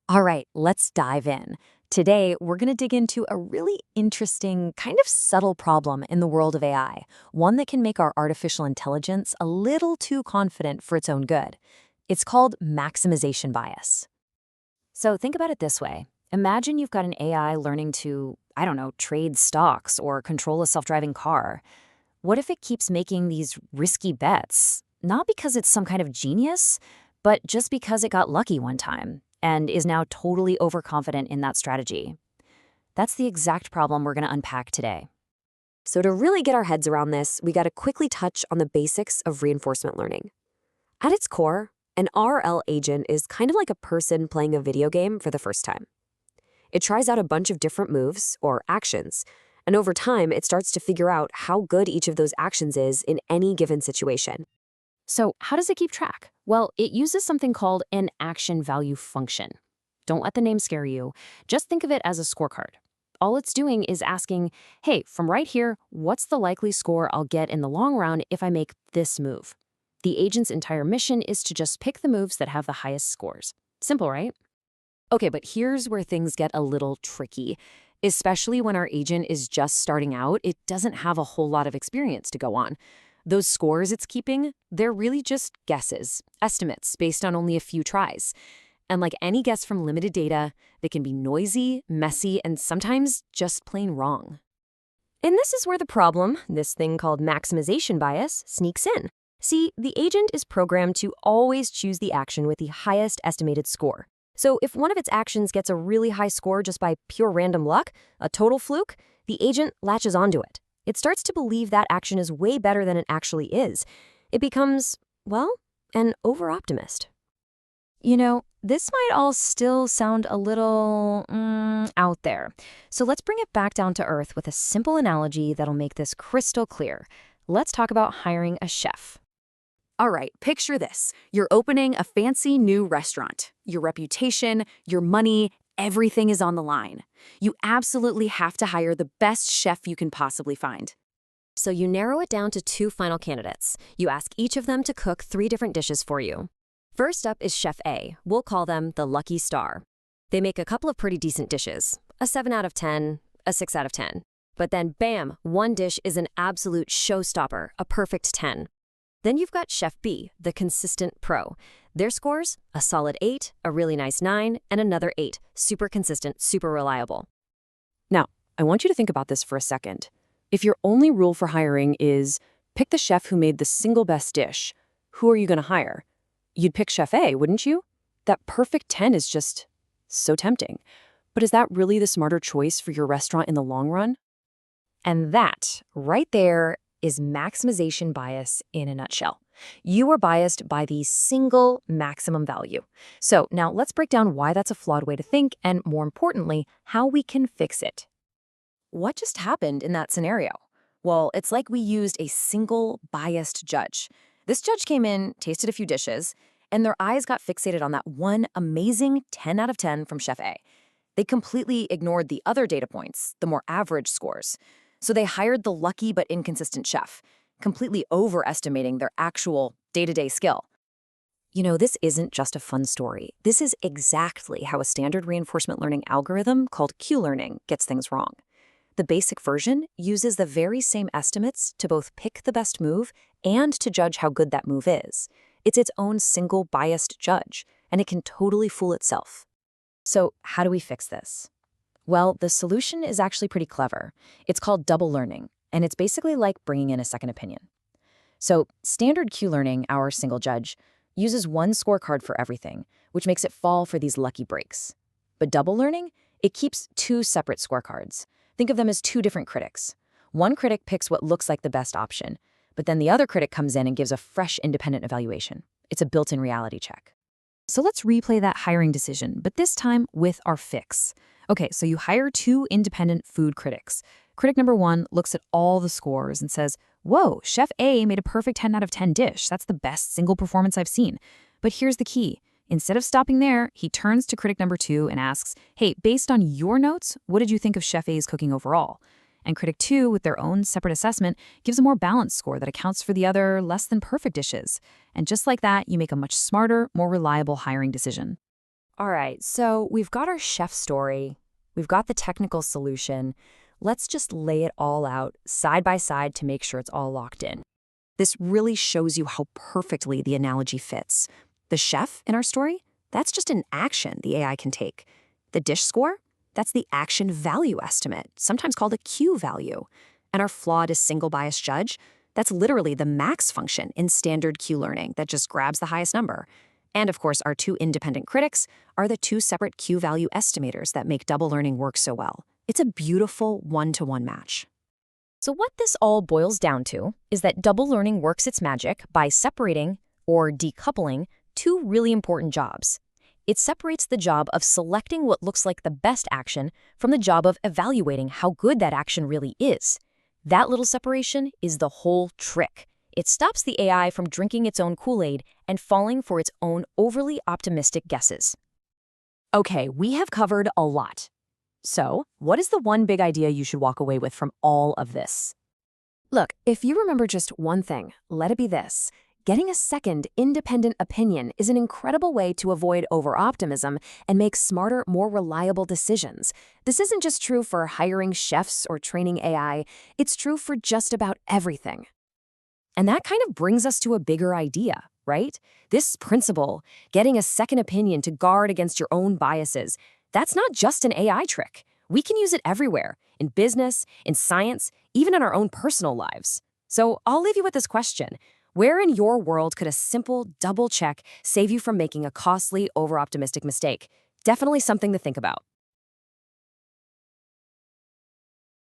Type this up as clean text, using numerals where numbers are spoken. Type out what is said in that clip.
All right, let's dive in. Today, we're going to dig into a really interesting, kind of subtle problem in the world of AI, one that can make our artificial intelligence a little too confident for its own good. It's called maximization bias. So think about it this way. Imagine you've got an AI learning to, I don't know, trade stocks or control a self-driving car. What if it keeps making these risky bets, not because it's some kind of genius, but just because it got lucky one time and is now totally overconfident in that strategy? That's the exact problem we're going to unpack today. So to really get our heads around this, we got to quickly touch on the basics of reinforcement learning. At its core, an RL agent is kind of like a person playing a video game for the first time. It tries out a bunch of different moves, or actions, and over time it starts to figure out how good each of those actions is in any given situation. So how does it keep track? Well, it uses something called an action value function. Don't let the name scare you. Just think of it as a scorecard. All it's doing is asking, hey, from right here, what's the likely score I'll get in the long run if I make this move? The agent's entire mission is to just pick the moves that have the highest scores. Simple, right? Okay, but here's where things get a little tricky. Especially when our agent is just starting out, it doesn't have a whole lot of experience to go on. Those scores it's keeping, they're really just guesses, estimates based on only a few tries. And like any guess from limited data, they can be noisy, messy, and sometimes just plain wrong. And this is where the problem, this thing called maximization bias, sneaks in. See, the agent is programmed to always choose the action with the highest estimated score. So if one of its actions gets a really high score just by pure random luck, a total fluke, the agent latches onto it. It starts to believe that action is way better than it actually is. It becomes, well, an over-optimist. You know, this might all still sound a little out there. So let's bring it back down to earth with a simple analogy that'll make this crystal clear. Let's talk about hiring a chef. All right, picture this. You're opening a fancy new restaurant. Your reputation, your money, everything is on the line. You absolutely have to hire the best chef you can possibly find. So you narrow it down to two final candidates. You ask each of them to cook 3 different dishes for you. First up is Chef A. We'll call them the Lucky Star. They make a couple of pretty decent dishes, a 7 out of 10, a 6 out of 10. But then, bam, one dish is an absolute showstopper, a perfect 10. Then you've got Chef B, the consistent pro. Their scores, a solid 8, a really nice 9, and another 8, super consistent, super reliable. Now, I want you to think about this for a second. If your only rule for hiring is pick the chef who made the single best dish, who are you going to hire? You'd pick Chef A, wouldn't you? That perfect 10 is just so tempting. But is that really the smarter choice for your restaurant in the long run? And that, right there, is maximization bias in a nutshell. You are biased by the single maximum value. So now let's break down why that's a flawed way to think and, more importantly, how we can fix it. What just happened in that scenario? Well, it's like we used a single biased judge. This judge came in, tasted a few dishes, and their eyes got fixated on that one amazing 10 out of 10 from Chef A. They completely ignored the other data points, the more average scores. So they hired the lucky but inconsistent chef, completely overestimating their actual day-to-day skill. You know, this isn't just a fun story. This is exactly how a standard reinforcement learning algorithm called Q-learning gets things wrong. The basic version uses the very same estimates to both pick the best move and to judge how good that move is. It's its own single biased judge, and it can totally fool itself. So how do we fix this? Well, the solution is actually pretty clever. It's called double learning, and it's basically like bringing in a second opinion. So standard Q-learning, our single judge, uses one scorecard for everything, which makes it fall for these lucky breaks. But double learning, it keeps 2 separate scorecards. Think of them as 2 different critics. One critic picks what looks like the best option, but then the other critic comes in and gives a fresh independent evaluation. It's a built-in reality check. So let's replay that hiring decision, but this time with our fix. Okay, so you hire 2 independent food critics. Critic number 1 looks at all the scores and says, whoa, Chef A made a perfect 10 out of 10 dish. That's the best single performance I've seen. But here's the key. Instead of stopping there, he turns to critic number 2 and asks, hey, based on your notes, what did you think of Chef A's cooking overall? And critic 2, with their own separate assessment, gives a more balanced score that accounts for the other less than perfect dishes. And just like that, you make a much smarter, more reliable hiring decision. All right, so we've got our chef story, we've got the technical solution. Let's just lay it all out side by side to make sure it's all locked in. This really shows you how perfectly the analogy fits. The chef in our story, that's just an action the AI can take. The dish score, that's the action value estimate, sometimes called a Q value. And our flawed single bias judge, that's literally the max function in standard Q learning that just grabs the highest number. And of course, our two independent critics are the two separate Q value estimators that make double learning work so well. It's a beautiful one-to-one match. So what this all boils down to is that double learning works its magic by separating or decoupling two really important jobs. It separates the job of selecting what looks like the best action from the job of evaluating how good that action really is. That little separation is the whole trick. It stops the AI from drinking its own Kool-Aid and falling for its own overly optimistic guesses. Okay, we have covered a lot. So, what is the one big idea you should walk away with from all of this? Look, if you remember just one thing, let it be this. Getting a second, independent opinion is an incredible way to avoid over-optimism and make smarter, more reliable decisions. This isn't just true for hiring chefs or training AI, it's true for just about everything. And that kind of brings us to a bigger idea, right? This principle, getting a second opinion to guard against your own biases, that's not just an AI trick. We can use it everywhere, in business, in science, even in our own personal lives. So I'll leave you with this question. Where in your world could a simple double check save you from making a costly, over-optimistic mistake? Definitely something to think about.